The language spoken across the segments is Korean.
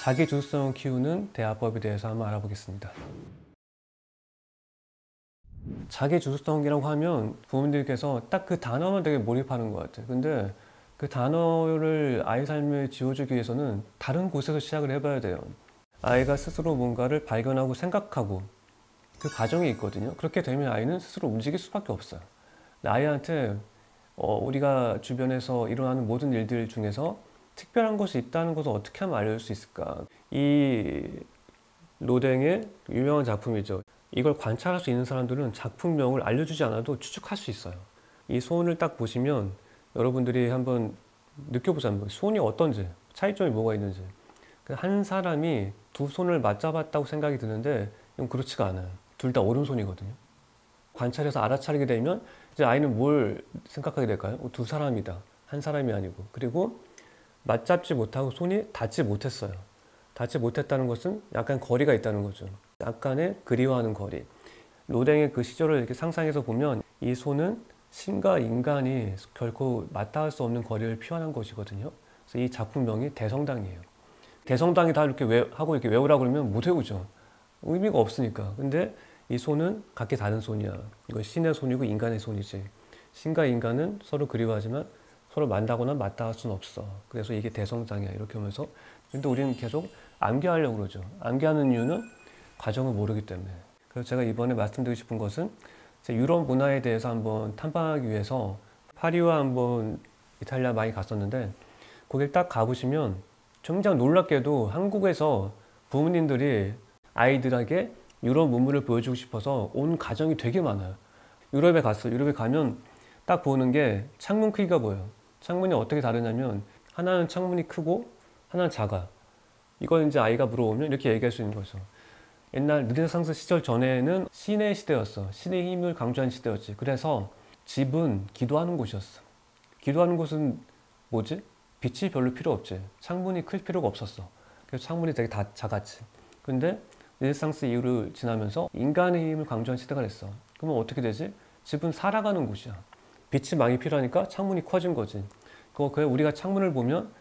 자기주도성을 키우는 대화법에 대해서 한번 알아보겠습니다. 자기주도성이라고 하면 부모님들께서 딱 그 단어만 되게 몰입하는 것 같아요. 근데 그 단어를 아이 삶에 지어주기 위해서는 다른 곳에서 시작을 해봐야 돼요. 아이가 스스로 뭔가를 발견하고 생각하고 그 과정이 있거든요. 그렇게 되면 아이는 스스로 움직일 수밖에 없어요. 아이한테 우리가 주변에서 일어나는 모든 일들 중에서 특별한 것이 있다는 것을 어떻게 하면 알려줄 수 있을까? 이 로댕의 유명한 작품이죠. 이걸 관찰할 수 있는 사람들은 작품명을 알려주지 않아도 추측할 수 있어요. 이 손을 딱 보시면 여러분들이 한번 느껴보세요. 손이 어떤지, 차이점이 뭐가 있는지. 한 사람이 두 손을 맞잡았다고 생각이 드는데 이건 그렇지가 않아요. 둘 다 오른손이거든요. 관찰해서 알아차리게 되면 이제 아이는 뭘 생각하게 될까요? 두 사람이다. 한 사람이 아니고. 그리고 맞잡지 못하고 손이 닿지 못했어요. 닿지 못했다는 것은 약간 거리가 있다는 거죠. 약간의 그리워하는 거리. 로댕의 그 시절을 이렇게 상상해서 보면 이 손은 신과 인간이 결코 맞닿을 수 없는 거리를 표현한 것이거든요. 그래서 이 작품명이 대성당이에요. 대성당이 다 이렇게 하고 이렇게 외우라고 그러면 못 외우죠. 의미가 없으니까. 근데 이 손은 각기 다른 손이야. 이건 신의 손이고 인간의 손이지. 신과 인간은 서로 그리워하지만 서로 만나거나 맞닿을 수는 없어. 그래서 이게 대성당이야. 이렇게 하면서. 근데 우리는 계속 암기하려고 그러죠. 암기하는 이유는 과정을 모르기 때문에. 그래서 제가 이번에 말씀드리고 싶은 것은 유럽 문화에 대해서 한번 탐방하기 위해서 파리와 한번 이탈리아 많이 갔었는데 거길 딱 가보시면 정작 놀랍게도 한국에서 부모님들이 아이들에게 유럽 문물을 보여주고 싶어서 온 가정이 되게 많아요. 유럽에 갔어요. 유럽에 가면 딱 보는 게 창문 크기가 보여요. 창문이 어떻게 다르냐면 하나는 창문이 크고 하나는 작아. 이걸 이제 아이가 물어보면 이렇게 얘기할 수 있는 거죠. 옛날 르네상스 시절 전에는 신의 시대였어. 신의 힘을 강조한 시대였지. 그래서 집은 기도하는 곳이었어. 기도하는 곳은 뭐지? 빛이 별로 필요 없지. 창문이 클 필요가 없었어. 그래서 창문이 되게 다 작았지. 근데 르네상스 이후를 지나면서 인간의 힘을 강조한 시대가 됐어. 그러면 어떻게 되지? 집은 살아가는 곳이야. 빛이 많이 필요하니까 창문이 커진 거지. 그래 우리가 창문을 보면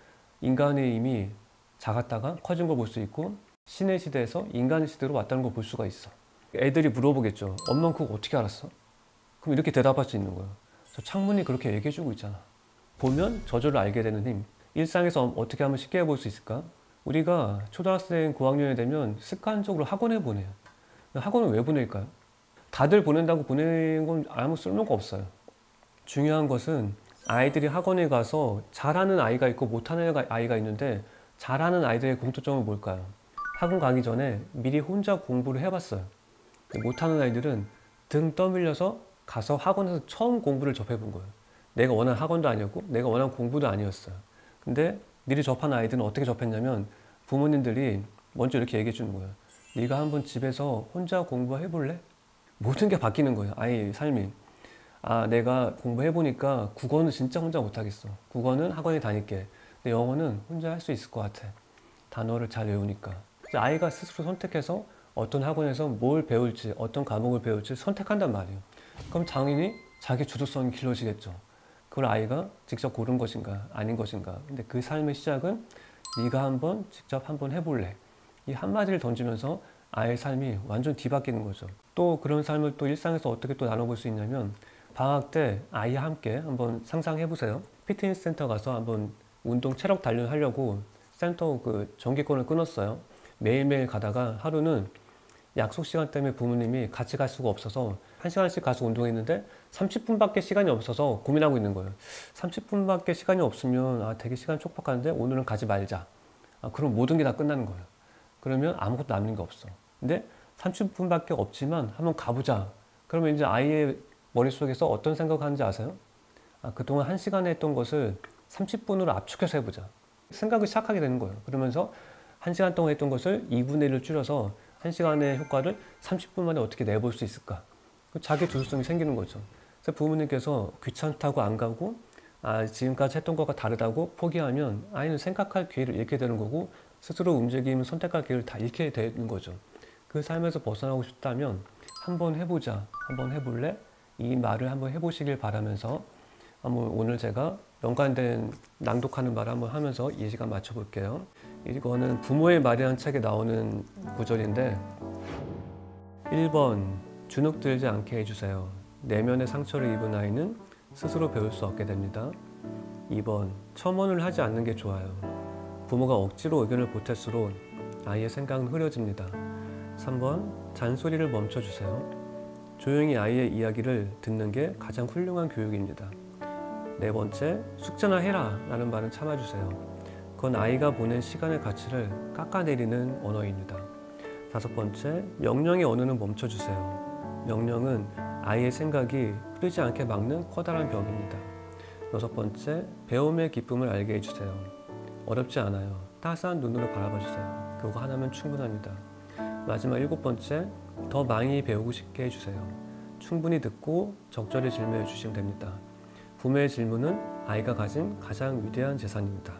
인간의 힘이 작았다가 커진 걸 볼 수 있고 신의 시대에서 인간의 시대로 왔다는 걸 볼 수가 있어. 애들이 물어보겠죠. 엄마는 그거 어떻게 알았어? 그럼 이렇게 대답할 수 있는 거예요. 저 창문이 그렇게 얘기해주고 있잖아. 보면 저절로 알게 되는 힘. 일상에서 어떻게 하면 쉽게 볼 수 있을까? 우리가 초등학생 고학년이 되면 습관적으로 학원에 보내요. 학원을 왜 보낼까요? 다들 보낸다고 보내는 건 아무 쓸모가 없어요. 중요한 것은 아이들이 학원에 가서 잘하는 아이가 있고 못하는 아이가 있는데 잘하는 아이들의 공통점은 뭘까요? 학원 가기 전에 미리 혼자 공부를 해봤어요. 못하는 아이들은 등 떠밀려서 가서 학원에서 처음 공부를 접해본 거예요. 내가 원하는 학원도 아니었고 내가 원하는 공부도 아니었어요. 근데 미리 접한 아이들은 어떻게 접했냐면 부모님들이 먼저 이렇게 얘기해 주는 거예요. 네가 한번 집에서 혼자 공부해 볼래? 모든 게 바뀌는 거예요. 아이 삶이. 아, 내가 공부해보니까 국어는 진짜 혼자 못하겠어. 국어는 학원에 다닐게. 근데 영어는 혼자 할 수 있을 것 같아. 단어를 잘 외우니까. 아이가 스스로 선택해서 어떤 학원에서 뭘 배울지, 어떤 과목을 배울지 선택한단 말이에요. 그럼 당연히 자기 주도성이 길러지겠죠. 그걸 아이가 직접 고른 것인가, 아닌 것인가. 근데 그 삶의 시작은 네가 한번 직접 한번 해볼래. 이 한마디를 던지면서 아이의 삶이 완전 뒤바뀌는 거죠. 또 그런 삶을 또 일상에서 어떻게 또 나눠볼 수 있냐면 방학 때 아이와 함께 한번 상상해 보세요. 피트니스 센터 가서 한번 운동 체력 단련 하려고 센터 그 정기권을 끊었어요. 매일매일 가다가 하루는 약속 시간 때문에 부모님이 같이 갈 수가 없어서 1시간씩 가서 운동했는데 30분밖에 시간이 없어서 고민하고 있는 거예요. 30분밖에 시간이 없으면 되게 시간 촉박한데 오늘은 가지 말자. 그럼 모든 게 다 끝나는 거예요. 그러면 아무것도 남는 게 없어. 근데 30분밖에 없지만 한번 가보자. 그러면 이제 아이의 머릿속에서 어떤 생각을 하는지 아세요? 그동안 1시간에 했던 것을 30분으로 압축해서 해보자. 생각을 시작하게 되는 거예요. 그러면서 1시간 동안 했던 것을 2분의 1을 줄여서 1시간의 효과를 30분 만에 어떻게 내볼 수 있을까? 자기 주도성이 생기는 거죠. 그래서 부모님께서 귀찮다고 안 가고 지금까지 했던 것과 다르다고 포기하면 아이는 생각할 기회를 잃게 되는 거고 스스로 움직임을 선택할 기회를 다 잃게 되는 거죠. 그 삶에서 벗어나고 싶다면 한번 해보자, 한번 해볼래? 이 말을 한번 해보시길 바라면서 한번 오늘 제가 연관된 낭독하는 말을 한번 하면서 이 시간 맞춰볼게요. 이거는 부모의 말이라는 책에 나오는 구절인데 1번 주눅 들지 않게 해주세요. 내면의 상처를 입은 아이는 스스로 배울 수 없게 됩니다. 2번 첨언을 하지 않는 게 좋아요. 부모가 억지로 의견을 보탤수록 아이의 생각은 흐려집니다. 3번 잔소리를 멈춰주세요. 조용히 아이의 이야기를 듣는 게 가장 훌륭한 교육입니다. 4번째, 숙제나 해라 라는 말은 참아주세요. 그건 아이가 보낸 시간의 가치를 깎아내리는 언어입니다. 5번째, 명령의 언어는 멈춰주세요. 명령은 아이의 생각이 흐르지 않게 막는 커다란 벽입니다. 6번째, 배움의 기쁨을 알게 해주세요. 어렵지 않아요. 따스한 눈으로 바라봐주세요. 그거 하나면 충분합니다. 마지막 7번째, 더 많이 배우고 싶게 해주세요. 충분히 듣고 적절히 질문해 주시면 됩니다. 부모의 질문은 아이가 가진 가장 위대한 재산입니다.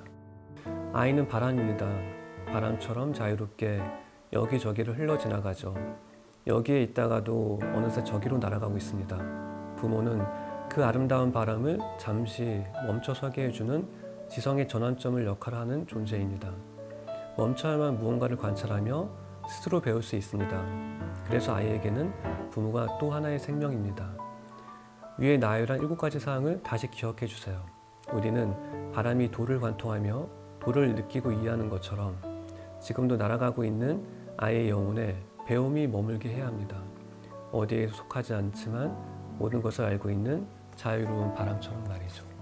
아이는 바람입니다. 바람처럼 자유롭게 여기저기를 흘러 지나가죠. 여기에 있다가도 어느새 저기로 날아가고 있습니다. 부모는 그 아름다운 바람을 잠시 멈춰서게 해주는 지성의 전환점을 역할하는 존재입니다. 멈춰야만 무언가를 관찰하며 스스로 배울 수 있습니다. 그래서 아이에게는 부모가 또 하나의 생명입니다. 위에 나열한 7가지 사항을 다시 기억해 주세요. 우리는 바람이 돌을 관통하며 돌을 느끼고 이해하는 것처럼 지금도 날아가고 있는 아이의 영혼에 배움이 머물게 해야 합니다. 어디에 속하지 않지만 모든 것을 알고 있는 자유로운 바람처럼 말이죠.